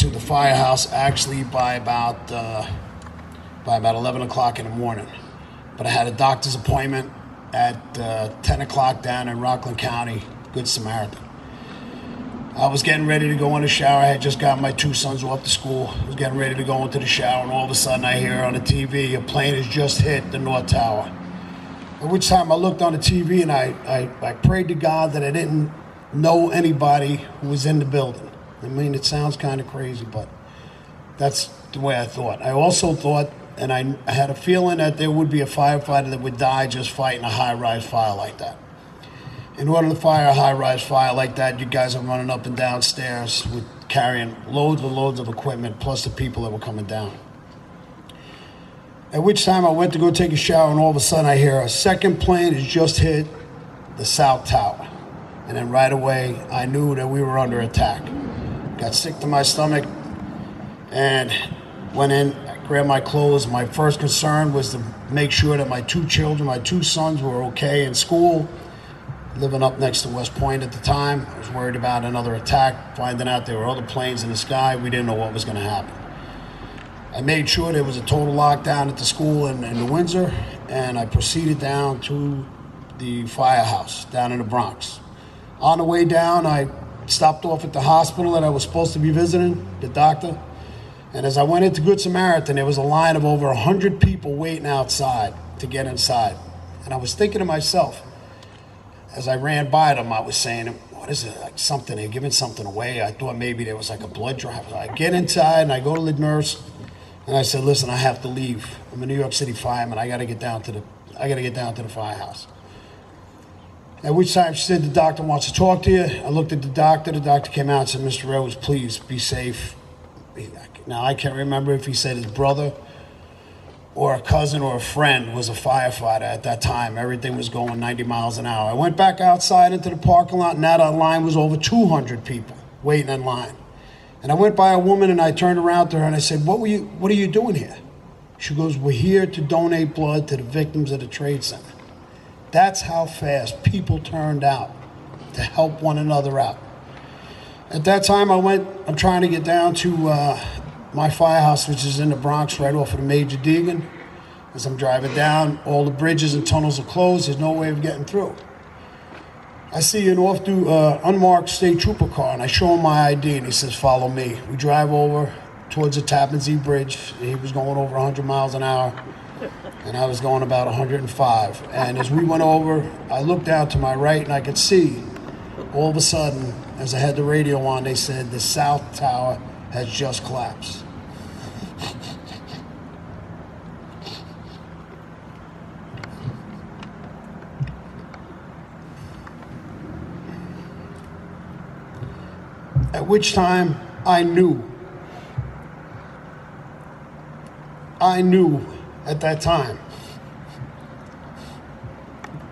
to the firehouse actually by about 11 o'clock in the morning. But I had a doctor's appointment at 10 o'clock down in Rockland County, Good Samaritan. I was getting ready to go in the shower. I had just got my two sons off to school. I was getting ready to go into the shower, and all of a sudden I hear on the TV, a plane has just hit the North Tower. At which time I looked on the TV and I prayed to God that I didn't know anybody who was in the building. I mean, it sounds kind of crazy, but that's the way I thought. I also thought, and I had a feeling that there would be a firefighter that would die just fighting a high-rise fire like that. In order to fire a high-rise fire like that, you guys are running up and down stairs with carrying loads and loads of equipment, plus the people that were coming down. At which time I went to go take a shower, and all of a sudden I hear a second plane has just hit the South Tower. And then right away, I knew that we were under attack. Got sick to my stomach and went in, grabbed my clothes. My first concern was to make sure that my two children, my two sons, were okay in school. Living up next to West Point at the time, I was worried about another attack, finding out there were other planes in the sky. We didn't know what was going to happen. I made sure there was a total lockdown at the school in New Windsor, and I proceeded down to the firehouse down in the Bronx. On the way down, I stopped off at the hospital that I was supposed to be visiting, the doctor. And as I went into Good Samaritan, there was a line of over 100 people waiting outside to get inside. And I was thinking to myself, as I ran by them, I was saying, what is it, like something, they're giving something away? I thought maybe there was like a blood drive. I get inside and I go to the nurse and I said, listen, I have to leave. I'm a New York City fireman. I gotta get down to the firehouse. At which time she said, the doctor wants to talk to you. I looked at the doctor came out and said, Mr. Rose, please be safe. Now I can't remember if he said his brother or a cousin or a friend was a firefighter at that time. Everything was going 90 miles an hour. I went back outside into the parking lot, and now that line was over 200 people waiting in line. And I went by a woman and I turned around to her and I said, what are you doing here? She goes, we're here to donate blood to the victims of the Trade Center. That's how fast people turned out to help one another out. At that time I'm trying to get down to my firehouse, which is in the Bronx, right off of the Major Deegan. As I'm driving down, all the bridges and tunnels are closed. There's no way of getting through. I see an unmarked state trooper car, and I show him my ID, and he says, follow me. We drive over towards the Tappan Zee Bridge. He was going over 100 miles an hour, and I was going about 105. And as we went over, I looked down to my right, and I could see, all of a sudden, as I had the radio on, they said, the South Tower has just collapsed. At which time I knew at that time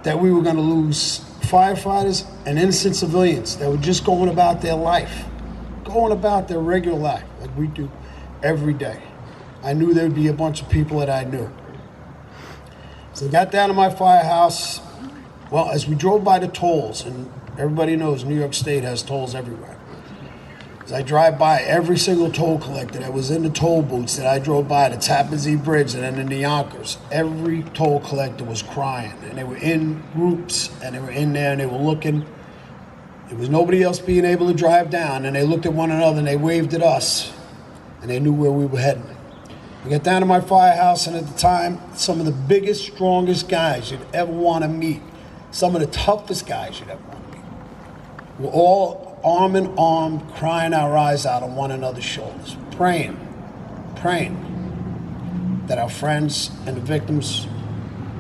that we were going to lose firefighters and innocent civilians that were just going about their life, going about their regular life like we do every day. I knew there would be a bunch of people that I knew. So I got down to my firehouse. Well, as we drove by the tolls, and everybody knows New York State has tolls everywhere. As I drive by every single toll collector that was in the toll booths that I drove by, the Tappan Zee Bridge and then in the Yonkers, every toll collector was crying, and they were in groups, and they were in there and they were looking. There was nobody else being able to drive down, and they looked at one another and they waved at us, and they knew where we were heading. We got down to my firehouse, and at the time, some of the biggest, strongest guys you'd ever want to meet, some of the toughest guys you'd ever want to meet, were all arm in arm, crying our eyes out on one another's shoulders, praying that our friends and the victims,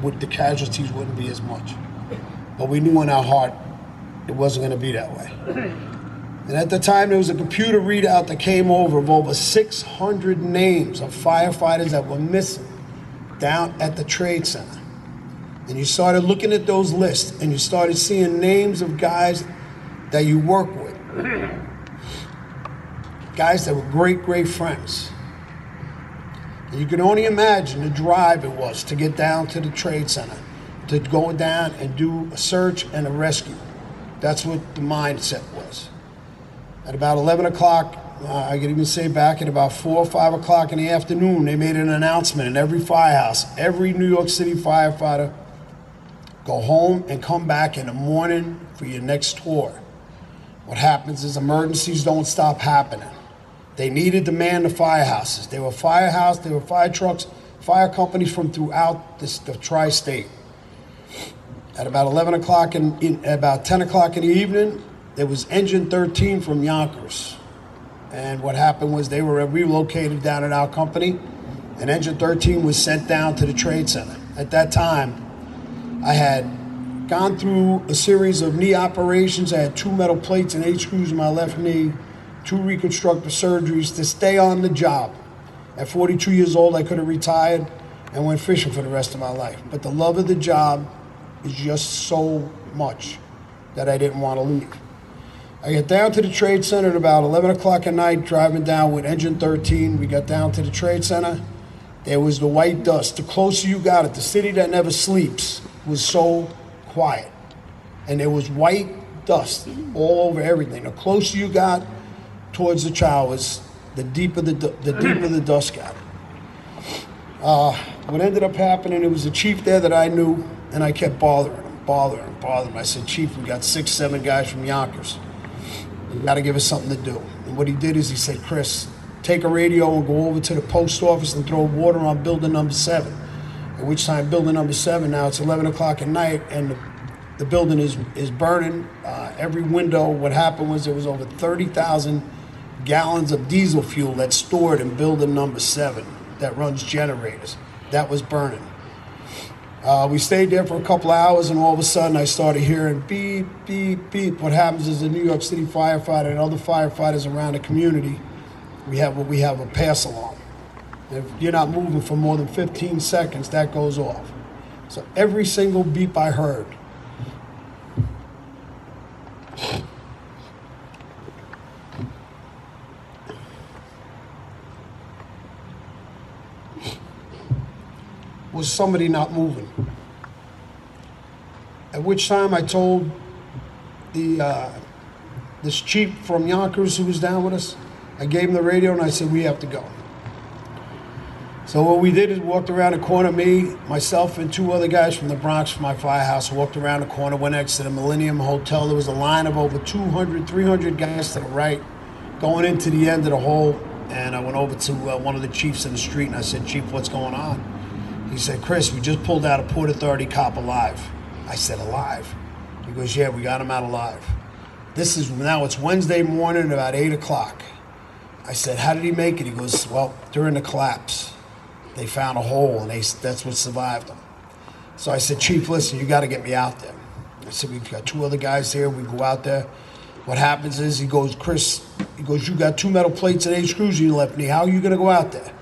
the casualties wouldn't be as much. But we knew in our heart it wasn't going to be that way. And at the time, there was a computer readout that came over of over 600 names of firefighters that were missing down at the Trade Center. And you started looking at those lists, and you started seeing names of guys that you work with. Guys that were great friends. And you can only imagine the drive it was to get down to the Trade Center, to go down and do a search and a rescue. That's what the mindset was. At about 11 o'clock, I could even say back at about 4 or 5 o'clock in the afternoon, they made an announcement in every firehouse, every New York City firefighter, go home and come back in the morning for your next tour. What happens is emergencies don't stop happening. They needed to man the firehouses. There were there were fire trucks, fire companies from throughout the tri-state. At about 11 o'clock about 10 o'clock in the evening, there was engine 13 from Yonkers. And what happened was they were relocated down at our company, and engine 13 was sent down to the trade center. At that time, I had gone through a series of knee operations. I had 2 metal plates and 8 screws in my left knee, 2 reconstructive surgeries to stay on the job. At 42 years old, I could have retired and went fishing for the rest of my life. But the love of the job is just so much that I didn't want to leave. I get down to the trade center at about 11 o'clock at night, driving down with engine 13. We got down to the trade center. There was the white dust. The closer you got it, the city that never sleeps was so quiet. And there was white dust all over everything. The closer you got towards the towers, the deeper the dust got. What ended up happening, it was a chief there that I knew, and I kept bothering him. I said, Chief, we got 6, 7 guys from Yonkers. You got to give us something to do. And what he did is he said, Chris, take a radio and go over to the post office and throw water on building number 7. At which time, building number 7, now it's 11 o'clock at night, and the building is burning. Every window, what happened was there was over 30,000 gallons of diesel fuel that's stored in building number 7 that runs generators. That was burning. We stayed there for a couple hours, and all of a sudden I started hearing beep, beep, beep. What happens is the New York City firefighter and other firefighters around the community, we have a pass alarm. If you're not moving for more than 15 seconds, that goes off. So every single beep I heard was somebody not moving. At which time I told this chief from Yonkers who was down with us, I gave him the radio and I said, we have to go. So what we did is walked around the corner, me, myself, and 2 other guys from the Bronx from my firehouse, walked around the corner, went next to the Millennium Hotel. There was a line of over 200, 300 guys to the right, going into the end of the hole. And I went over to one of the chiefs in the street and I said, Chief, what's going on? He said, Chris, we just pulled out a Port Authority cop alive. I said, alive? He goes, yeah, we got him out alive. Now it's Wednesday morning at about 8 o'clock. I said, how did he make it? He goes, well, during the collapse, they found a hole and that's what survived him. So I said, Chief, listen, you got to get me out there. I said, we've got 2 other guys here. We go out there. What happens is, he goes, Chris, you got 2 metal plates and 8 screws in your left knee. How are you going to go out there?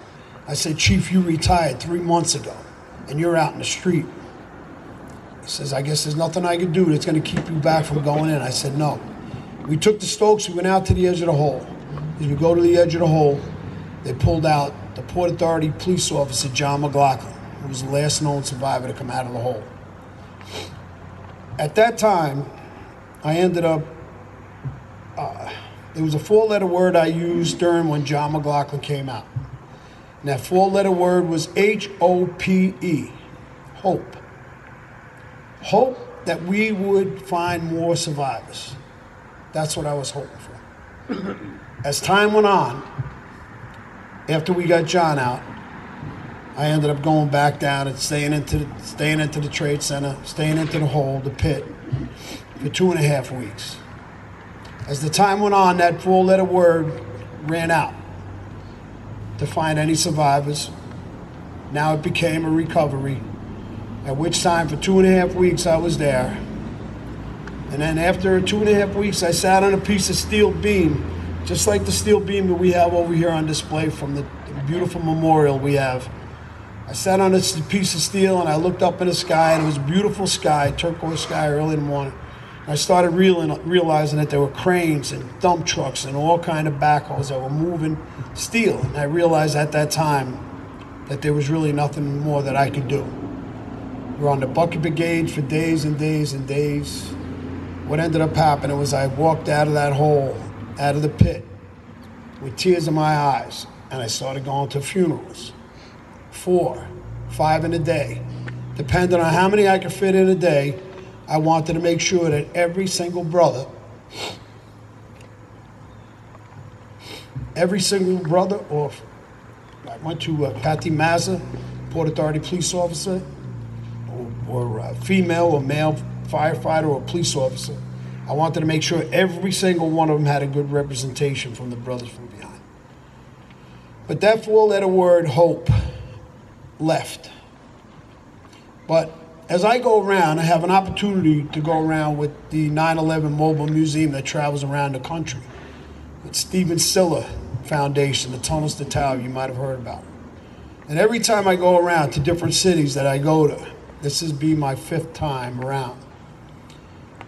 I said, Chief, you retired 3 months ago, and you're out in the street. He says, I guess there's nothing I can do that's going to keep you back from going in. I said, no. We took the Stokes, we went out to the edge of the hole. As we go to the edge of the hole, they pulled out the Port Authority police officer, John McLaughlin, who was the last known survivor to come out of the hole. At that time, I ended up, there was a 4-letter word I used during when John McLaughlin came out. And that 4-letter word was H-O-P-E, hope. Hope that we would find more survivors. That's what I was hoping for. As time went on, after we got John out, I ended up going back down and staying into the trade center, staying into the hole, the pit, for 2.5 weeks. As the time went on, that 4-letter word ran out to find any survivors. Now it became a recovery, at which time for 2.5 weeks I was there. And then after 2.5 weeks, I sat on a piece of steel beam, just like the steel beam that we have over here on display from the beautiful memorial we have. I sat on this piece of steel and I looked up in the sky, and it was a beautiful sky, turquoise sky, early in the morning. I started realizing that there were cranes and dump trucks and all kind of backhoes that were moving steel. And I realized at that time that there was really nothing more that I could do. We were on the bucket brigade for days and days and days. What ended up happening was I walked out of that hole, out of the pit, with tears in my eyes, and I started going to funerals. 4, 5 in a day. Depending on how many I could fit in a day, I wanted to make sure that every single brother, or I went to Patty Mazza, Port Authority police officer, or female or male firefighter or police officer. I wanted to make sure every single one of them had a good representation from the brothers from behind. But that 4-letter word, hope, left. But as I go around, I have an opportunity to go around with the 9/11 Mobile Museum that travels around the country. With Stephen Siller Foundation, the Tunnels to Tower, you might have heard about. And every time I go around to different cities that I go to, this has been my 5th time around,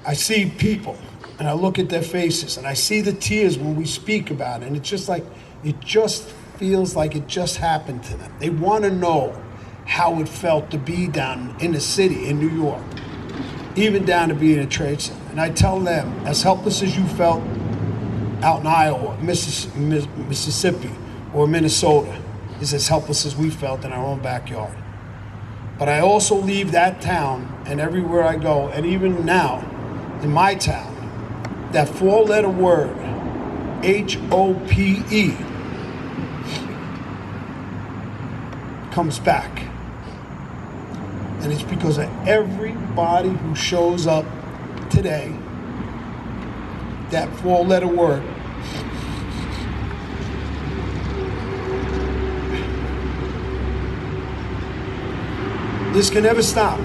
I see people and I look at their faces and I see the tears when we speak about it. And it's just like, it just feels like it just happened to them. They want to know how it felt to be down in the city in New York, even down to be in a trade center. And I tell them, as helpless as you felt out in Iowa, Mississippi, or Minnesota, is as helpless as we felt in our own backyard. But I also leave that town, and everywhere I go, and even now in my town, that 4-letter word, HOPE, comes back. And it's because of everybody who shows up today, that 4-letter word. This can never stop.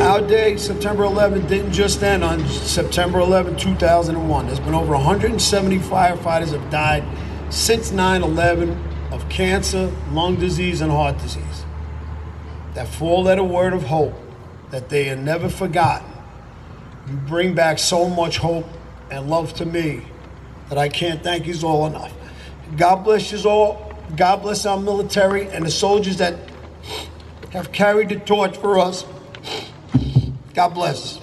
Our day, September 11th, didn't just end on September 11, 2001. There's been over 170 firefighters have died since 9/11 of cancer, lung disease, and heart disease. That 4-letter word of hope that they are never forgotten. You bring back so much hope and love to me that I can't thank you all enough. God bless you all. God bless our military and the soldiers that have carried the torch for us. God bless.